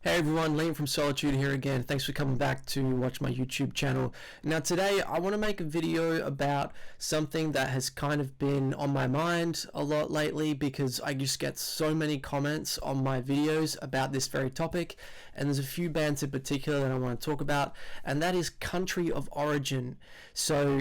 Hey everyone, Liam from Solitude here again. Thanks for coming back to watch my YouTube channel. Now today I want to make a video about something that has kind of been on my mind a lot lately because I just get so many comments on my videos about this very topic, and there's a few bands in particular that I want to talk about, and that is country of origin. So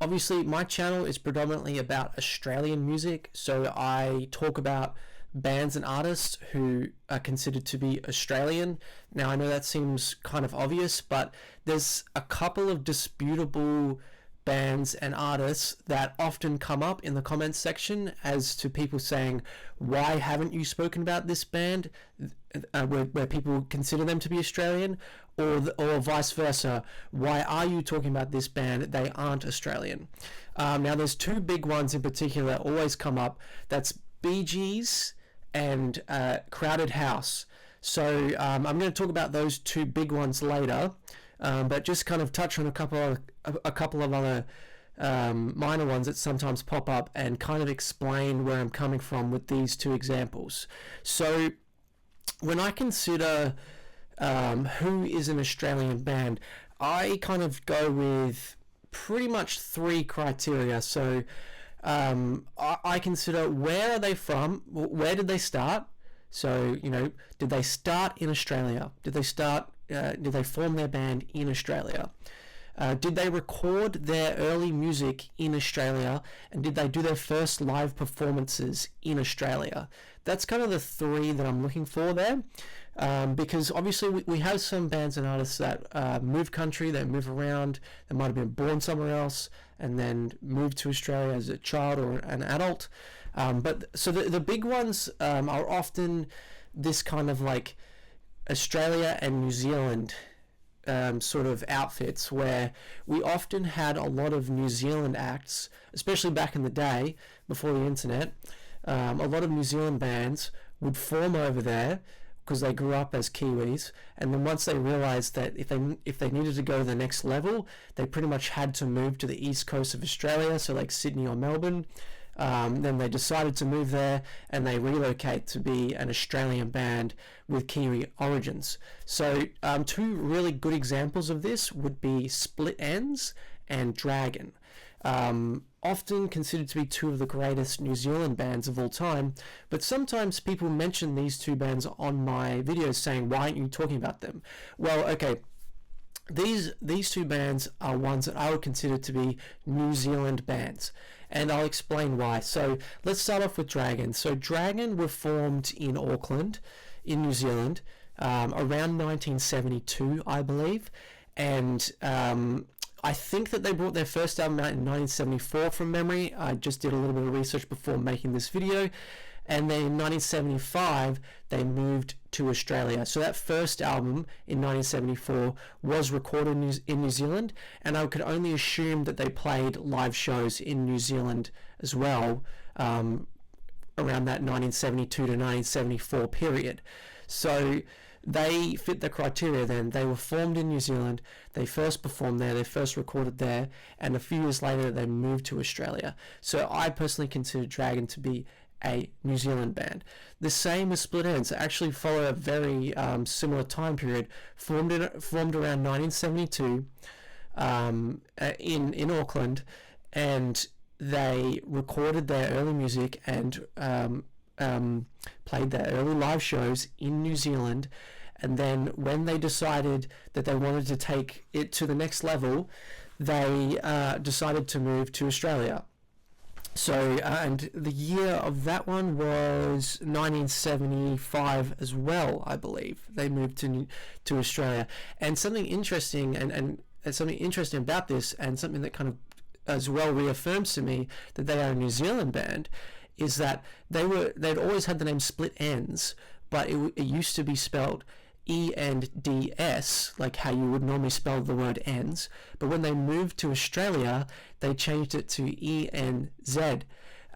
obviously my channel is predominantly about Australian music, so I talk about bands and artists who are considered to be Australian. Now I know that seems kind of obvious, but there's a couple of disputable bands and artists that often come up in the comments section as to people saying, why haven't you spoken about this band, where people consider them to be Australian, or vice versa, why are you talking about this band, they aren't Australian. Now there's two big ones in particular that always come up. That's Bee Gees and Crowded House. So I'm going to talk about those two big ones later, but just kind of touch on a couple of other minor ones that sometimes pop up and kind of explain where I'm coming from with these two examples. So when I consider who is an Australian band, I kind of go with pretty much three criteria. So I consider, where are they from? Where did they start? So, you know, did they start in Australia? Did they form their band in Australia? Did they record their early music in Australia? And did they do their first live performances in Australia? That's kind of the three that I'm looking for there. Because obviously we have some bands and artists that move country, they move around, they might have been born somewhere else and then moved to Australia as a child or an adult. But so the big ones are often this kind of like Australia and New Zealand sort of outfits, where we often had a lot of New Zealand acts, especially back in the day before the internet. A lot of New Zealand bands would form over there because they grew up as Kiwis, and then once they realized that if they needed to go to the next level, they pretty much had to move to the east coast of Australia, so like Sydney or Melbourne. Then they decided to move there and they relocate to be an Australian band with Kiwi origins. So two really good examples of this would be Split Enz and Dragon. Often considered to be two of the greatest New Zealand bands of all time, but sometimes people mention these two bands on my videos saying, why aren't you talking about them? Well, okay, these two bands are ones that I would consider to be New Zealand bands, and I'll explain why. So let's start off with Dragon. So Dragon were formed in Auckland in New Zealand around 1972, I believe, and I think that they brought their first album out in 1974 from memory. I just did a little bit of research before making this video. And then in 1975, they moved to Australia. So that first album in 1974 was recorded in New Zealand, and I could only assume that they played live shows in New Zealand as well around that 1972 to 1974 period. So they fit the criteria then. They were formed in New Zealand, they first performed there, they first recorded there, and a few years later they moved to Australia. So I personally consider Dragon to be a New Zealand band. The same as Split Enz. They actually follow a very similar time period, formed around 1972 in Auckland, and they recorded their early music and played their early live shows in New Zealand. And then when they decided that they wanted to take it to the next level, they decided to move to Australia. So, and the year of that one was 1975 as well, I believe. They moved to Australia. And something interesting, and something interesting about this, and something that kind of as well reaffirms to me that they are a New Zealand band, is that they'd always had the name Split Enz, but it used to be spelled E-N-D-S, like how you would normally spell the word ends. But when they moved to Australia, they changed it to E-N-Z.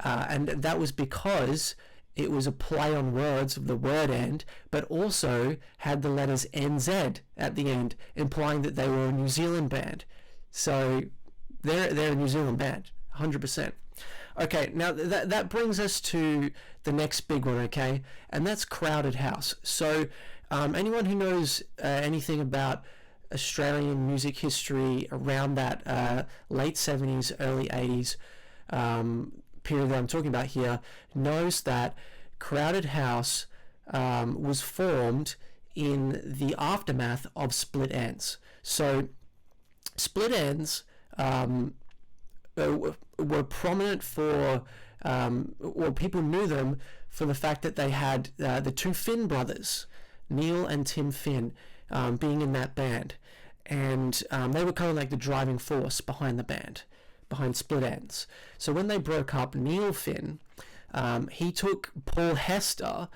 And that was because it was a play on words of the word end, but also had the letters NZ at the end, implying that they were a New Zealand band. So they're a New Zealand band, 100%. Okay, now that brings us to the next big one, okay? And that's Crowded House. So anyone who knows anything about Australian music history around that late 70s, early 80s period that I'm talking about here knows that Crowded House was formed in the aftermath of Split Enz. So Split Enz were prominent for, or people knew them for the fact that they had the two Finn brothers, Neil and Tim Finn, being in that band. And they were kind of like the driving force behind the band, behind Split Enz. So when they broke up, Neil Finn, he took Paul Hester,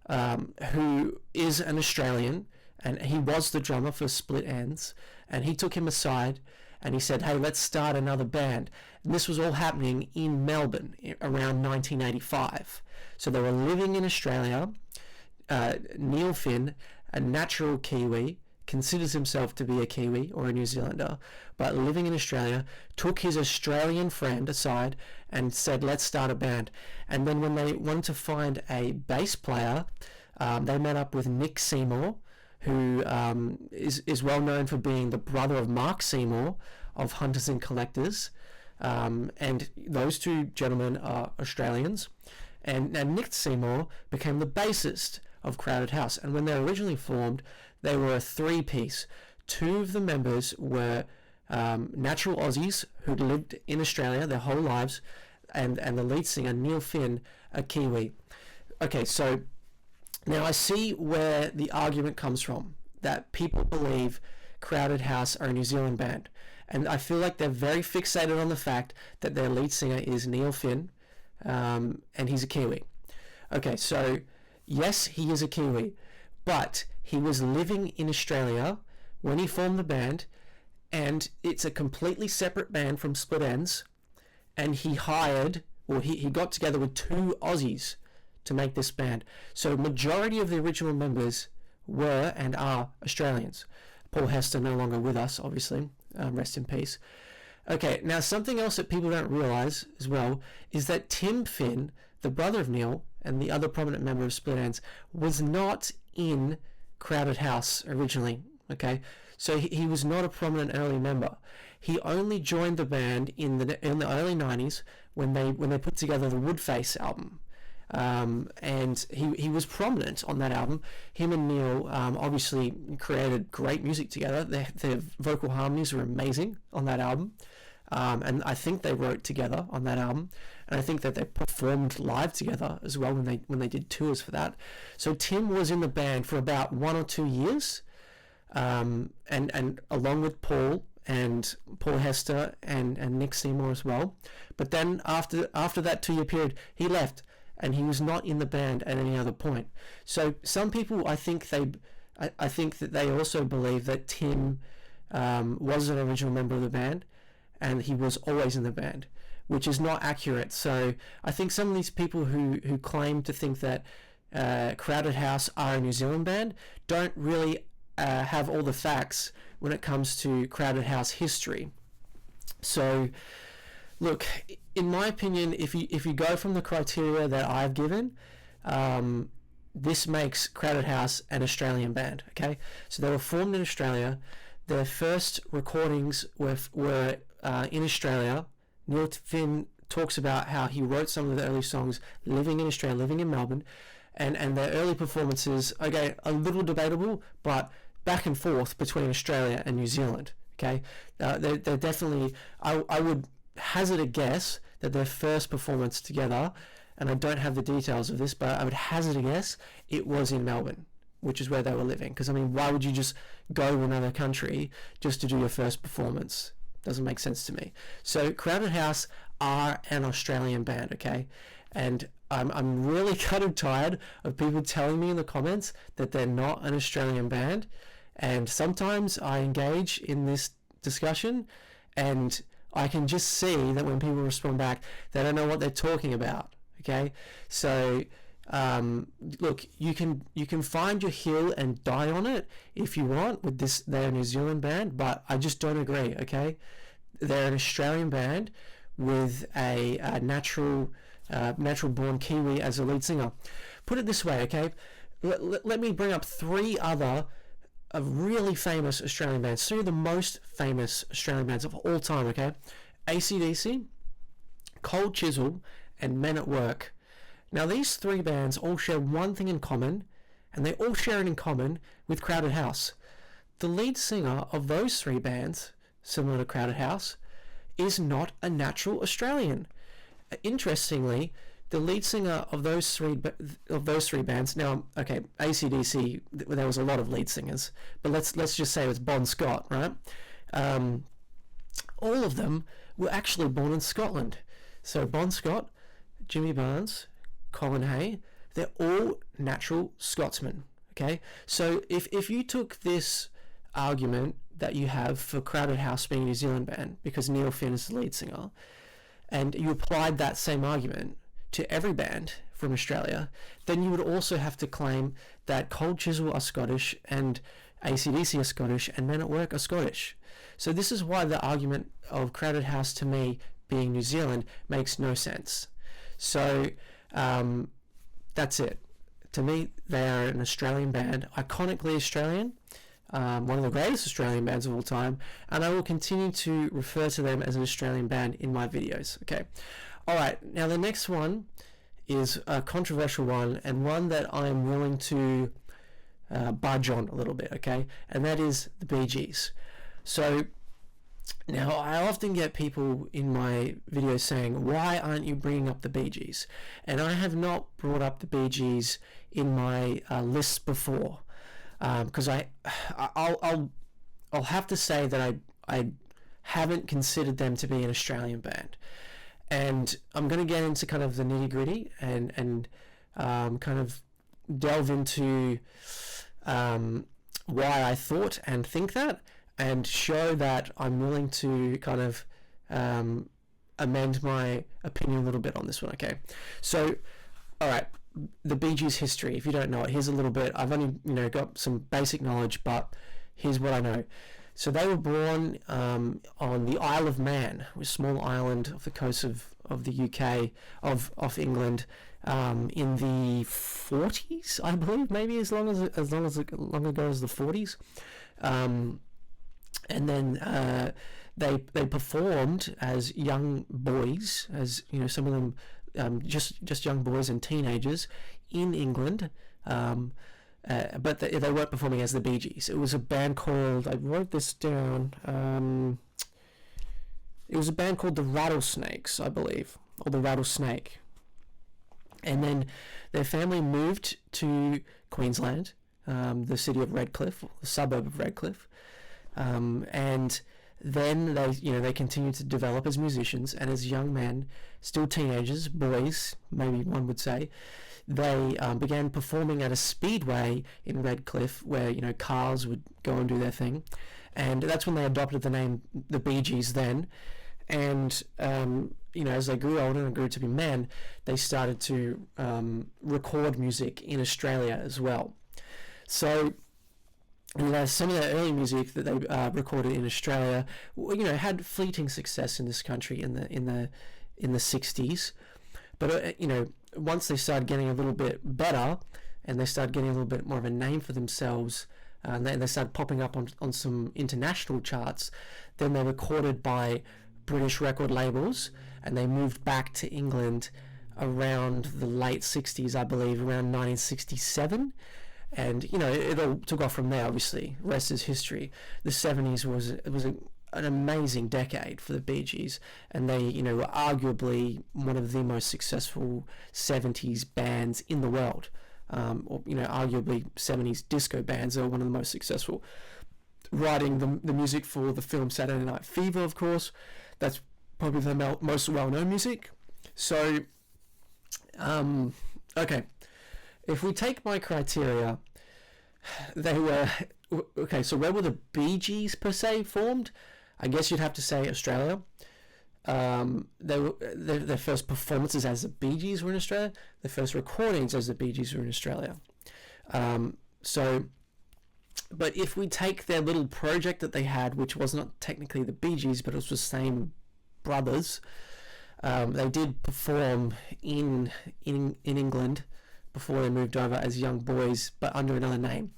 who is an Australian, and he was the drummer for Split Enz, and he took him aside and he said, hey, let's start another band. And this was all happening in Melbourne around 1985. So they were living in Australia. Neil Finn, a natural Kiwi, considers himself to be a Kiwi or a New Zealander, but living in Australia, took his Australian friend aside and said, let's start a band. And then when they wanted to find a bass player, they met up with Nick Seymour, who is well known for being the brother of Mark Seymour of Hunters and Collectors. And those two gentlemen are Australians. And Nick Seymour became the bassist of Crowded House. And when they originally formed, they were a three-piece. Two of the members were natural Aussies who'd lived in Australia their whole lives, and the lead singer, Neil Finn, a Kiwi. Okay, so now I see where the argument comes from, that people believe Crowded House are a New Zealand band. And I feel like they're very fixated on the fact that their lead singer is Neil Finn, and he's a Kiwi. Okay, so yes, he is a Kiwi, but he was living in Australia when he formed the band, and it's a completely separate band from Split Enz, and he got together with two Aussies to make this band. So majority of the original members were and are Australians. Paul Hester no longer with us, obviously. Rest in peace. Okay, now something else that people don't realize as well is that Tim Finn, the brother of Neil and the other prominent member of Split Enz, was not in Crowded House originally. Okay, so he was not a prominent early member. He only joined the band in the early 90s when they put together the Woodface album. And he was prominent on that album. Him and Neil obviously created great music together. Their vocal harmonies were amazing on that album, and I think they wrote together on that album, and I think that they performed live together as well when they did tours for that. So Tim was in the band for about 1 or 2 years, and along with Paul Hester and Nick Seymour as well. But then after that 2-year period, he left, and he was not in the band at any other point. So some people, I think that they also believe that Tim was an original member of the band, and he was always in the band, which is not accurate. So I think some of these people who claim to think that Crowded House are a New Zealand band don't really have all the facts when it comes to Crowded House history. So look, in my opinion, if you go from the criteria that I've given, this makes Crowded House an Australian band. Okay, so they were formed in Australia. Their first recordings were in Australia. Neil Finn talks about how he wrote some of the early songs living in Australia, living in Melbourne, and their early performances, okay, a little debatable, but back and forth between Australia and New Zealand. Okay, they're definitely, I would hazard a guess that their first performance together, and I don't have the details of this, but I would hazard a guess it was in Melbourne, which is where they were living. Because I mean, why would you just go to another country just to do your first performance? Doesn't make sense to me. So Crowded House are an Australian band, okay? And I'm really kind of tired of people telling me in the comments that they're not an Australian band. And sometimes I engage in this discussion, and I can just see that when people respond back, they don't know what they're talking about. Okay, so look, you can find your hill and die on it if you want with this. They're a New Zealand band, but I just don't agree. Okay, they're an Australian band with a natural born Kiwi as a lead singer. Put it this way, okay. let me bring up three other really famous Australian bands, three of the most famous Australian bands of all time, okay? AC/DC, Cold Chisel, and Men at Work. Now, these three bands all share one thing in common, and they all share it in common with Crowded House. The lead singer of those three bands, similar to Crowded House, is not a natural Australian. Interestingly, the lead singer of those three bands. Now, okay, AC/DC, there was a lot of lead singers, but let's just say it was Bon Scott, right? All of them were actually born in Scotland. So Bon Scott, Jimmy Barnes, Colin Hay, they're all natural Scotsmen. Okay, so if you took this argument that you have for Crowded House being a New Zealand band because Neil Finn is the lead singer, and you applied that same argument to every band from Australia, then you would also have to claim that Cold Chisel are Scottish and AC/DC are Scottish and Men at Work are Scottish. So this is why the argument of Crowded House to me being New Zealand makes no sense. So that's it. To me, they are an Australian band, iconically Australian, one of the greatest Australian bands of all time, and I will continue to refer to them as an Australian band in my videos. Okay. Alright, now the next one is a controversial one, and one that I'm willing to budge on a little bit, okay? And that is the Bee Gees. So, now I often get people in my videos saying, why aren't you bringing up the Bee Gees? And I have not brought up the Bee Gees in my lists before, because I'll have to say that I haven't considered them to be an Australian band. And I'm going to get into kind of the nitty-gritty and kind of delve into why I thought and think that, and show that I'm willing to kind of amend my opinion a little bit on this one, okay? So, alright, the Bee Gees history, if you don't know it, here's a little bit. I've only, got some basic knowledge, but here's what I know. So they were born on the Isle of Man, a small island off the coast of the UK, of England, in the 40s, I believe, maybe as long ago as the 40s. And then they performed as young boys, as some of them just young boys and teenagers in England. But they weren't performing as the Bee Gees. It was a band called, I wrote this down, it was a band called the Rattlesnakes, I believe, or the Rattlesnake. And then their family moved to Queensland, the city of Redcliffe, the suburb of Redcliffe, and then they continued to develop as musicians, and as young men, still teenagers, boys, maybe one would say. They began performing at a speedway in Redcliffe where, cars would go and do their thing. And that's when they adopted the name the Bee Gees then. And, as they grew older and grew to be men, they started to record music in Australia as well. So, some of their early music that they recorded in Australia, had fleeting success in this country in the 60s. But, once they started getting a little bit better and they started getting a little bit more of a name for themselves, and they started popping up on some international charts, then they were recorded by British record labels, and they moved back to England around the late 60s, I believe, around 1967. And, it all took off from there, obviously. The rest is history. The 70s was an amazing decade for the Bee Gees, and they, were arguably one of the most successful 70s bands in the world. Or, arguably 70s disco bands are one of the most successful. Writing the music for the film Saturday Night Fever, of course. That's probably the most well-known music. So, okay. If we take my criteria, they were... Okay, so where were the Bee Gees, per se, formed? I guess you'd have to say Australia. Their first performances as the Bee Gees were in Australia. Their first recordings as the Bee Gees were in Australia. But if we take their little project that they had, which was not technically the Bee Gees, but it was the same brothers, they did perform in England before they moved over as young boys, but under another name.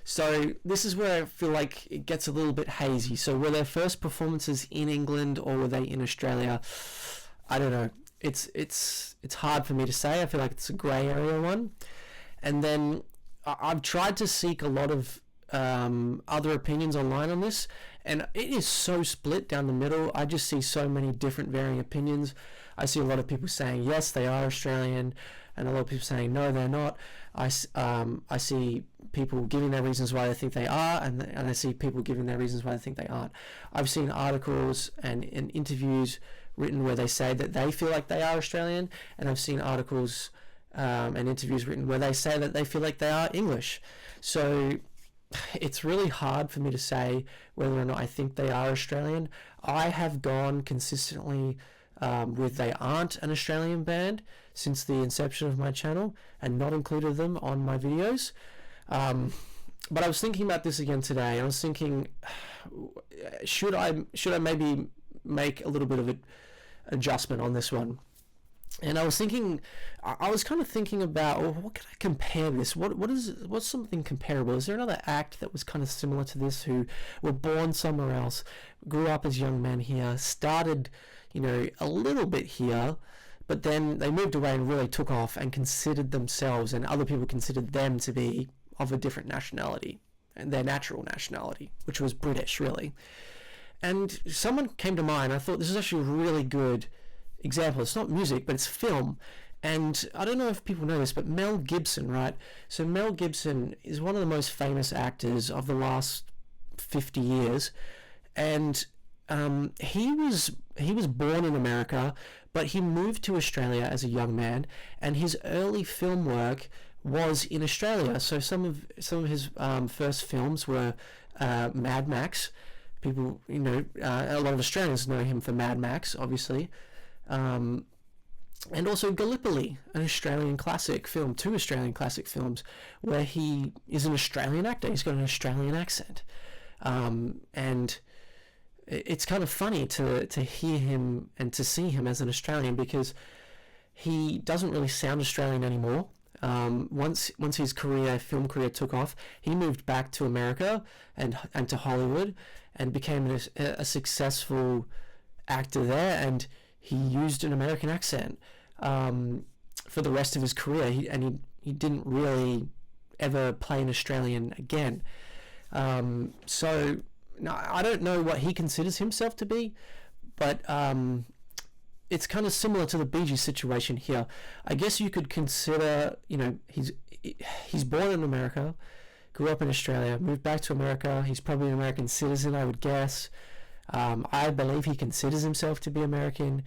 So this is where I feel like it gets a little bit hazy. So were their first performances in England or were they in Australia? I don't know. It's hard for me to say. I feel like it's a grey area one. And then I've tried to seek a lot of other opinions online on this, and it is so split down the middle. I just see so many different varying opinions. I see a lot of people saying yes, they are Australian, and a lot of people saying no, they're not. I see people giving their reasons why they think they are, and I see people giving their reasons why they think they aren't. I've seen articles and interviews written where they say that they feel like they are Australian, and I've seen articles and interviews written where they say that they feel like they are English. So it's really hard for me to say whether or not I think they are Australian. I have gone consistently with they aren't an Australian band since the inception of my channel and not included them on my videos. But I was thinking about this again today. I was thinking, should I maybe make a little bit of an adjustment on this one? And I was thinking, I was kind of thinking about, well, what can I compare this? What's something comparable? Is there another act that was kind of similar to this, who were born somewhere else, grew up as young men here, started, a little bit here, but then they moved away and really took off and considered themselves, and other people considered them to be of a different nationality, and their natural nationality, which was British, really. And someone came to mind. I thought this is actually a really good example. It's not music, but it's film. And I don't know if people know this, but Mel Gibson, right? So Mel Gibson is one of the most famous actors of the last 50 years. And he was born in America, but he moved to Australia as a young man, and his early film work was in Australia. So some of his first films were Mad Max. People, a lot of Australians know him for Mad Max, obviously. And also Gallipoli, an Australian classic film, 2 Australian classic films, where he is an Australian actor. He's got an Australian accent. And it's kind of funny to hear him and to see him as an Australian, because he doesn't really sound Australian anymore. Once his film career took off, he moved back to America and to Hollywood and became a successful actor there, and he used an American accent for the rest of his career. He didn't really ever play an Australian again. So now, I don't know what he considers himself to be, but it's kind of similar to the Bee Gees situation here. I guess you could consider, he's born in America, grew up in Australia, moved back to America. He's probably an American citizen, I would guess. I believe he considers himself to be American,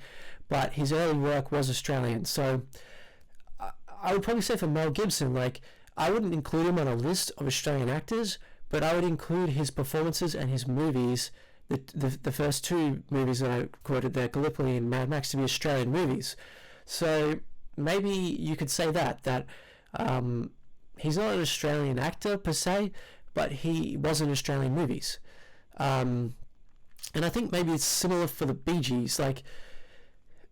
but his early work was Australian. So I would probably say for Mel Gibson, I wouldn't include him on a list of Australian actors, but I would include his performances and his movies, the first 2 movies that I quoted there, Gallipoli and Mad Max, to be Australian movies. So maybe you could say that he's not an Australian actor per se, but he was in Australian movies. And I think maybe it's similar for the Bee Gees.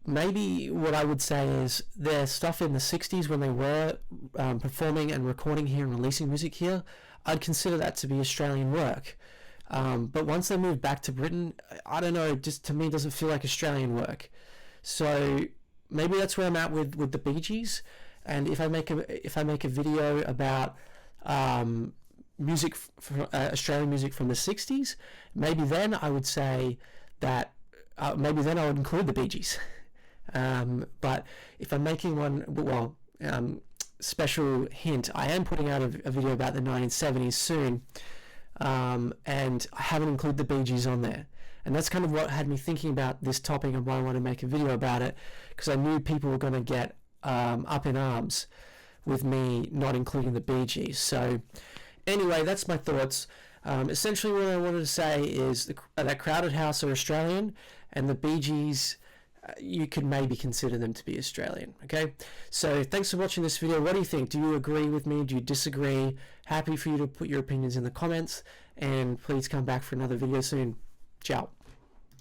Maybe what I would say is their stuff in the 60s when they were performing and recording here and releasing music here, I'd consider that to be Australian work. But once they moved back to Britain, I don't know, just to me doesn't feel like Australian work. So maybe that's where I'm at with the Bee Gees. And if I make a video about music, Australian music from the 60s, maybe then I would say that maybe then I would include the Bee Gees. But if I'm making one, special hint, I am putting out a video about the 1970s soon, and I haven't included the Bee Gees on there. And that's kind of what had me thinking about this topic and why I want to make a video about it, because I knew people were going to get up in arms with me not including the Bee Gees. So anyway, that's my thoughts. Essentially what I wanted to say is that Crowded House are Australian, and the Bee Gees, you could maybe consider them to be Australian. Okay, so thanks for watching this video. What do you think? Do you agree with me? Do you disagree? Happy for you to put your opinions in the comments, and please come back for another video soon. Ciao.